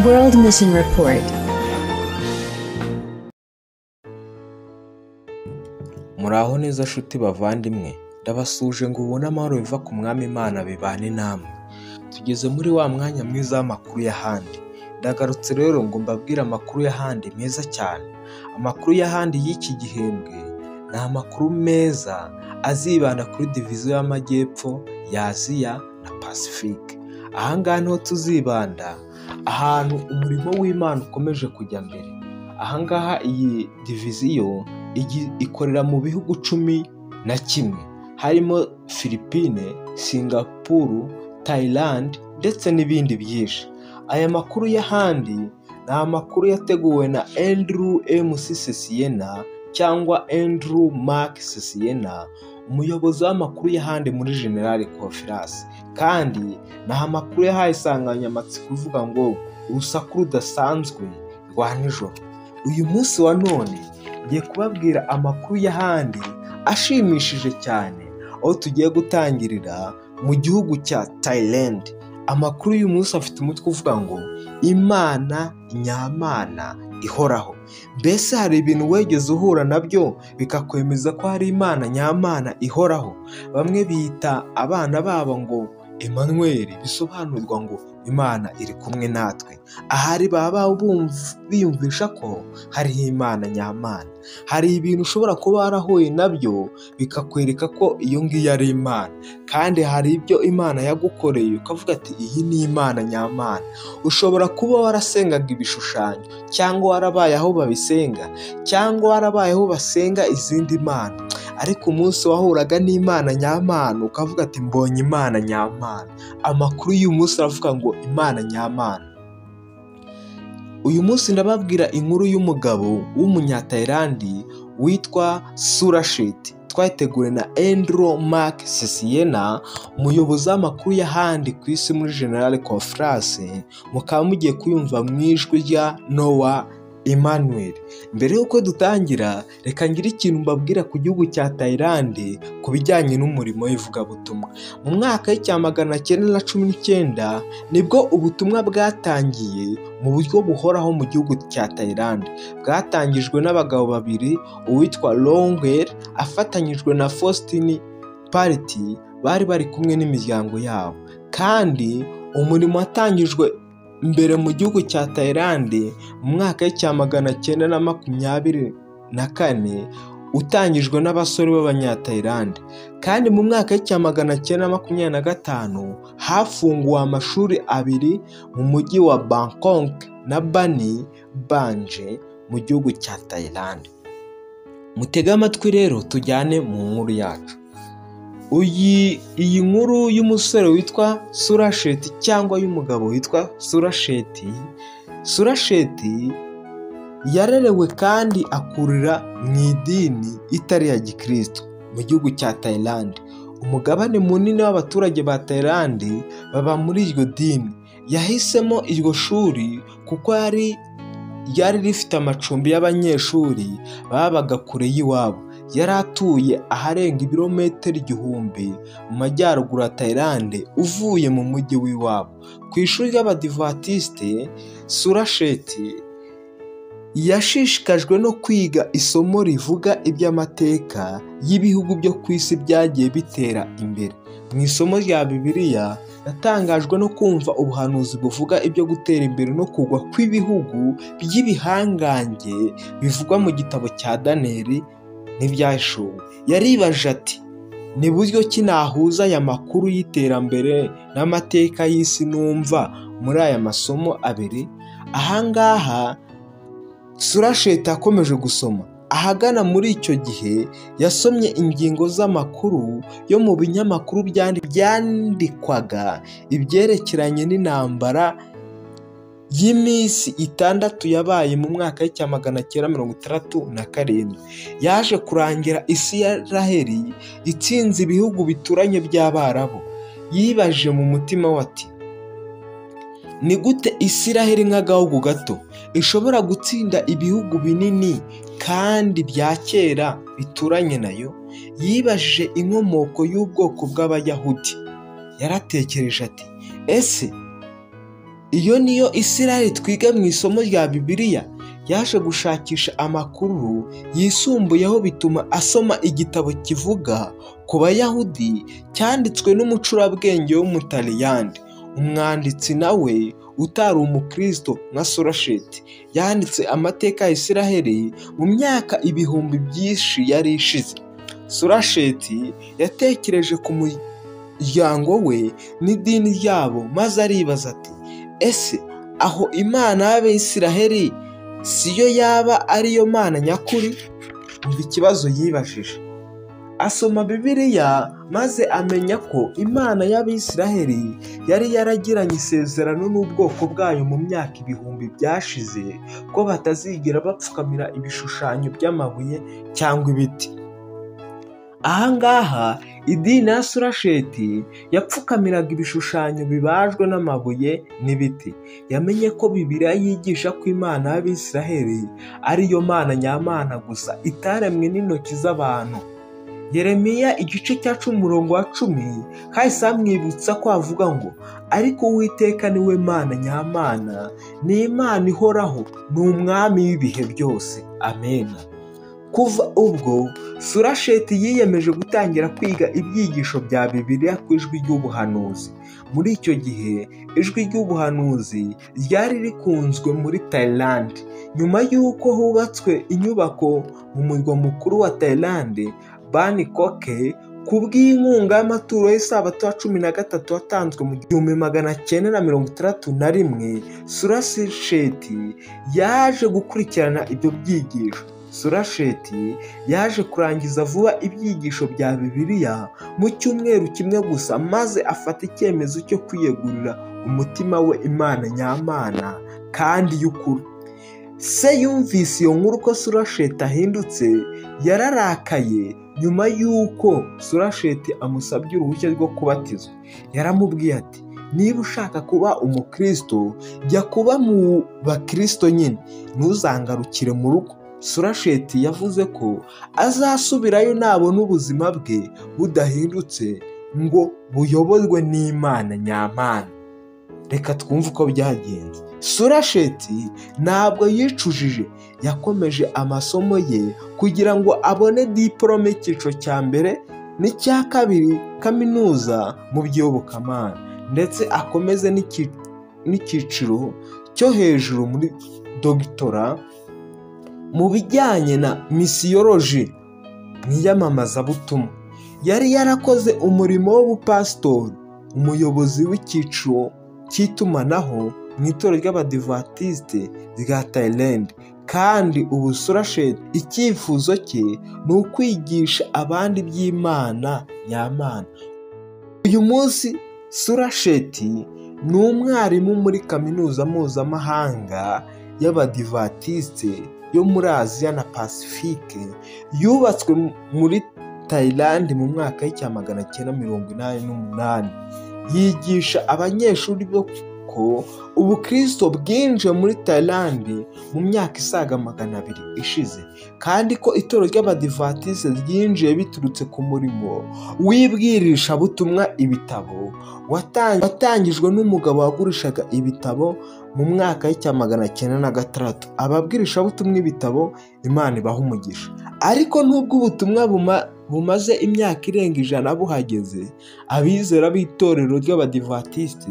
World Mission Report. Muraho neza nshuti bavandimwe, ndabasuje ngo ubone amahoro biva ku Mwami Imana bibane namwe. Tugeze muri wa mwanya mwiza w'amakuru y'ahandi. Ndagarutse rero ngo mbabwire amakuru y'ahandi meza cyane. Amakuru y'ahandi y'iki gihembwe ni amakuru meza azibanda kuri diviziyo y'amajyepfo ya Aziya na Pacifique. Ahangaha niho tuzibanda ahantu umurimo w'Imana ukomeje kujya mbere. Ahangaha iyi diviziyo ikorera mu bihugu 11 harimo Philippine, Singapore, Thailand ndetse n'ibindi byinshi. Aya makuru y'ahandi ni amakuru yateguwe na Andrew M. Siena cyangwa Andrew Mark Siena, umuyobozi w'amakuru y'ahandi muri General Conference, kandi ni amakuru yahaye insanganyamatsiko ivuga ngo urusaku rudasanzwe rwa nijoro. Uyu munsi wa none ngiye kubabwira amakuru y'ahandi ashimishije cyane, aho tugiye gutangirira mu gihugu cya Thailand. Amakuru y'uyu munsi afite umutwe uvuga ngo Imana nyamana ihoraho. Mbese hari ibintu wegeze uhura nabyo bikakwemeza ko hari Imana nyamana ihoraho? Bamwe bita abana babo ngo Emmanuel, bisobanurwa ngo Imana iri kumwe natwe. Ahari baba biyumvisha ko hari Imana nyamana. Hari ibintu ushobora kuba warahuye nabyo bikakwereka ko iyo ngiyo ari Imana, kandi hari ibyo Imana yagukoreye ukavuga ati iyi ni Imana nyamana. Ushobora kuba warasengaga ibishushanyo, cyangwa warabaye aho babisenga, cyangwa warabaye aho basenga izindi mana, ariko umunsi wahuraga n'Imana nyamana ukavuga ati mbonye Imana nyamana. Amakuru y'uyu munsi aravuga ngo Imana nyamana. Uyu munsi ndababwira inkuru y'umugabo w'umunyatayilandi witwa Surasheti, twateguwe na Andrew Mark Siena, umuyobozi w'amakuru y'ahandi ku isi muri General Conference. Mukaba mugiye kuyumva mu ijwi rya Noah Emmanuel. Mbere y'uko dutangira, reka ngire ikintu mbabwira ku gihugu cya Thailand ku bijyanye n'umurimo w'ivugabutumwa. Mu mwaka w'1919 nibwo ubutumwa bwatangiye mu buryo buhoraho mu gihugu cya Thailand. Bwatangijwe n'abagabo babiri, uwitwa Longel afatanyijwe na Faustin Party, bari kumwe n'imiryango yabo. Kandi umurimo watangijwe mbere mu gihugu cya Thailand mu mwaka w'1924 utangijwe n'abasore b'abanyatayilandi, kandi mu mwaka w'1925 hafunguwe amashuri abiri mu mujyi wa Bangkok na Bani Banje mu gihugu cya Thailand. Mutege amatwi rero tujyane mu nkuru yacu. Iyi nkuru y'umusore witwa Surasheti cyangwa y'umugabo witwa Surasheti. Surasheti yarerewe kandi akurira mu idini itari ya Gikristo mu gihugu cya Thailand. Umugabane munini w'abaturage ba Thailand baba muri iryo dini. Yahisemo iryo shuri kuko ryari rifite amacumbi y'abanyeshuri babaga kure y'iwabo. Yari atuye aharenga ibirometero 1000 mu majyaruguru ya Thailand uvuye mu mujyi w'iwabo. Ku ishuri ry'Abadivatiste, Surasheti yashishikajwe no kwiga isomo rivuga iby'amateka y'ibihugu byo ku isi byagiye bitera imbere. Mu isomo rya Bibiliya yatangajwe no kumva ubuhanuzi buvuga ibyo gutera imbere no kugwa kw'ibihugu by'ibihangange bivugwa mu gitabo cya Daniyeli n'Ibyahishuwe. Yaribaje ati ni buryo ki nahuza aya makuru y'iterambere n'amateka y'isi numva muri aya masomo abiri? Ahangaha Surasheti akomeje gusoma. Ahagana muri icyo gihe yasomye ingingo z'amakuru yo mu binyamakuru byandikwaga ibyerekeranye n'intambara y'iminsi 6 yabaye mu mwaka w'1967. Yaje kurangira Isiraheli itsinze ibihugu bituranye by'Abarabu. Yibaje mu mutima we ati ni gute Isiraheli nk'agahugu gato ishobora gutsinda ibihugu binini kandi bya kera bituranye nayo? Yibajije inkomoko y'ubwoko bw'Abayahudi. Yaratekereje ati ese Iyo niyo Isiraheli twiga mu isomo rya Bibiliya yaje gushakisha amakuru yisumbuyeho bituma asoma igitabo kivuga ku Bayahudi cyanditswe n'umucurabwenge w'Umutaliyani. Umwanditsi nawe utari umukristo nka Surasheti yanditse amateka ya Isiraheli mu myaka ibihumbi byinshi yari ishize. Surasheti yatekereje ku muryango we n'idini ryabo maze aribaza ati, ese aho Imana y'Abisiraheli siyo yaba ariyo Mana nyakuri? Umva ikibazo yibajije. Asoma Bibiliya maze amenya ko Imana y'Abisiraheli yari yaragiranye isezerano n'ubwoko bwayo mu myaka ibihumbi byashize ko batazigera bapfukamira ibishushanyo by'amabuye cyangwa ibiti. Ahangaha idini ya Surasheti yapfukamiraga ibishushanyo bibajwe n'amabuye n'ibiti. Yamenye ko Bibiliya yigisha ko Imana y'Abisiraheli ariyo Mana nyamana gusa itaremwe n'intoki z'abantu. Yeremiya igice cya 10:10 kahise amwibutsa ko avuga ngo, ariko Uwiteka niwe Mana nyamana, ni Imana ihoraho, ni umwami w'ibihe byose. Amen. Kuva ubwo Surasheti yiyemeje gutangira kwiga ibyigisho bya Bibiliya ku ijwi ry'ubuhanuzi. Muri icyo gihe ijwi ry'ubuhanuzi ryari rikunzwe muri Thailand. Nyuma y'uko hubatswe inyubako mu murwa mukuru wa Thailand, Bangkok, ku bw'inkunga y'amaturo y'Isabato ya 13 watanzwe mu 1961, Surasheti yaje gukurikirana ibyo byigisho. Surasheti yaje kurangiza vuba ibyigisho bya Bibiliya mu cyumweru kimwe gusa, maze afata icyemezo cyo kwiyegurira umutima we Imana nyamana kandi y'ukuri. Se yumvise iyo nkuru ko Surasheti ahindutse, yararakaye. Nyuma y'uko Surasheti amusabye uruhushya rwo kubatizwa, yaramubwiye ati, niba ushaka kuba umukristo jya kuba mu bakristo nyine, ntuzangarukire mu rugo. Surasheti yavuze ko azasubirayo nabona ubuzima bwe budahindutse ngo buyoborwe n'Imana nyamana. Reka twumve uko byagenze. Surasheti ntabwo yicujije, yakomeje amasomo ye kugira ngo abone diplome y'icyiciro cya mbere n'icya kabiri kaminuza mu by'iyobokamana, ndetse akomeze n'icyiciro cyo hejuru muri dogitora mu bijyanye na misiyoloji mu iyamamazabutumwa. Yari yarakoze umurimo w'ubupasitori, umuyobozi w'icyiciro cy'itumanaho mu itorero ry'Abadivantisite rya Thailand, kandi ubu Surasheti icyifuzo cye ni ukwigisha abandi by'Imana nyamana. Uyu munsi Surasheti ni umwarimu muri kaminuza mpuzamahanga y'Abadivantisite yo muri Aziya na Pasifike, yubatswe muri Thailand mu mwaka w'1988. Yigisha abanyeshuri ko ubukristo bwinjiye muri Thailand mu myaka isaga 200 ishize, kandi ko itorero ry'Abadivantisite ryinjiye biturutse ku murimo w'ibwirishabutumwa ibitabo watangijwe n'umugabo wagurishaga ibitabo mu mwaka w'1906. Ababwirishabutumwa ibitabo Imana ibaha umugisha. Ariko nubwo ubutumwa bumaze imyaka irenga 100 buhageze, abizera b'itorero ry'Abadivantisite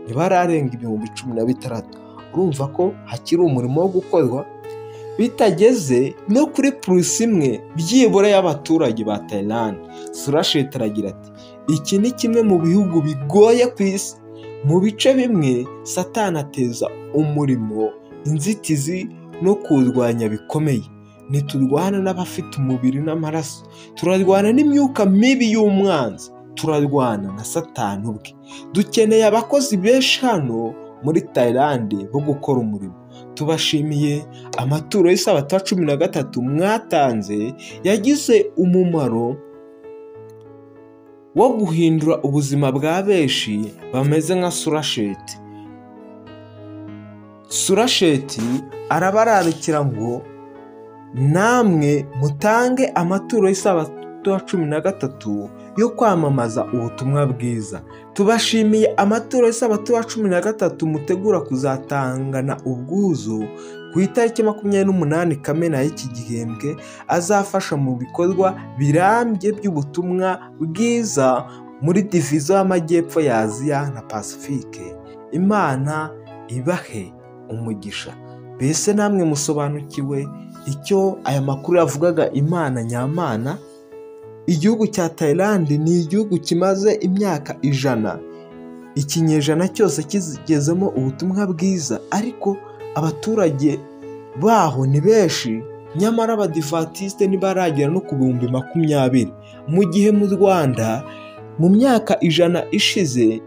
ntibararenga 16,000. Urumva ko hakiri umurimo wo gukorwa, bitageze no kuri plus imwe byibura y'abaturage ba Thailand. Surasheti aragira ati, iki ni kimwe mu bihugu bigoye ku isi. Mu bice bimwe Satani ateza umurimo, inzitizi no kurwanya bikomeye. Ntiturwana n'abafite umubiri n'amaraso, turarwana n'imyuka mibi y'umwanzi, turarwana na Satani ubwe. Dukeneye abakozi benshi hano muri Thailand bo gukora umurimo. Tubashimiye amaturo y'Isabato 13 mwatanze, yagize umumaro wo guhindura ubuzima bwa benshi bameze nka Surasheti. Surasheti arabararikira ngo namwe mutange amaturo y'Isabato 13 yo kwamamaza ubutumwa bwiza. Tubashimiye amaturo y'Isabato ya 13 mutegura kuzatangana ubwuzu ku itariki 28 Kamena y'iki gihembwe, azafasha mu bikorwa birambye by'ubutumwa bwiza muri divizo y'Amajyepfo ya Aziya na Pasifike. Imana ibahe umugisha. Mbese namwe musobanukiwe icyo aya makuru yavugaga Imana nyamana? Igihugu cya Thailand ni igihugu kimaze imyaka 100, ikinyejana cyose kigezemo ubutumwa bwiza, ariko abaturage baho ni benshi, nyamara abadivantisite ntibaragera no ku 20,000, mu gihe mu Rwanda mu myaka 100 ishize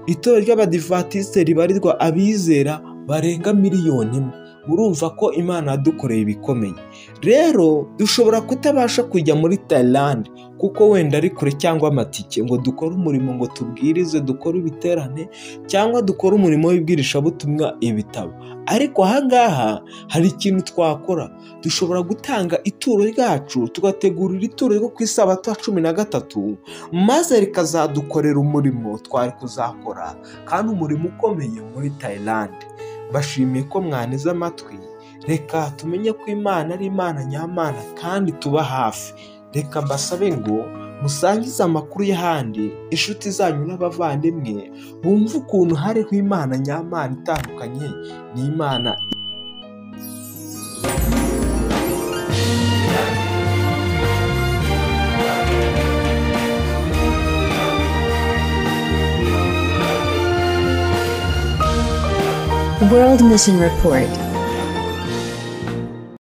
itorero ry'abadivantisite ribarirwa abizera barenga 1 miliyoni. Murumva ko Imana yadukoreye ibikomeye. Rero dushobora kutabasha kujya muri Thailand kuko wenda ari kure, cyangwa amatike ngo dukore umurimo, ngo tubwirize, dukore ibiterane, cyangwa dukore umurimo w'ibwirishabutumwa, ibitabo. Ariko ahangaha hari ikintu twakora. Dushobora gutanga ituro ryacu, tugategurira ituro ryo ku Isabato ya 13, maze rikazadukorera umurimo twari kuzakora, kandi umurimo ukomeye muri Thailand. Bashimiye ko mwanize amatwi. Reka tumenye ko Imana ari Imana nyamana kandi tuba hafi. Reka mbasabe ngo musangize amakuru y'ahandi inshuti zanyu n'abavandimwe, bumve ukuntu hariho Imana nyamana itandukanye n'Imana. World Mission Report.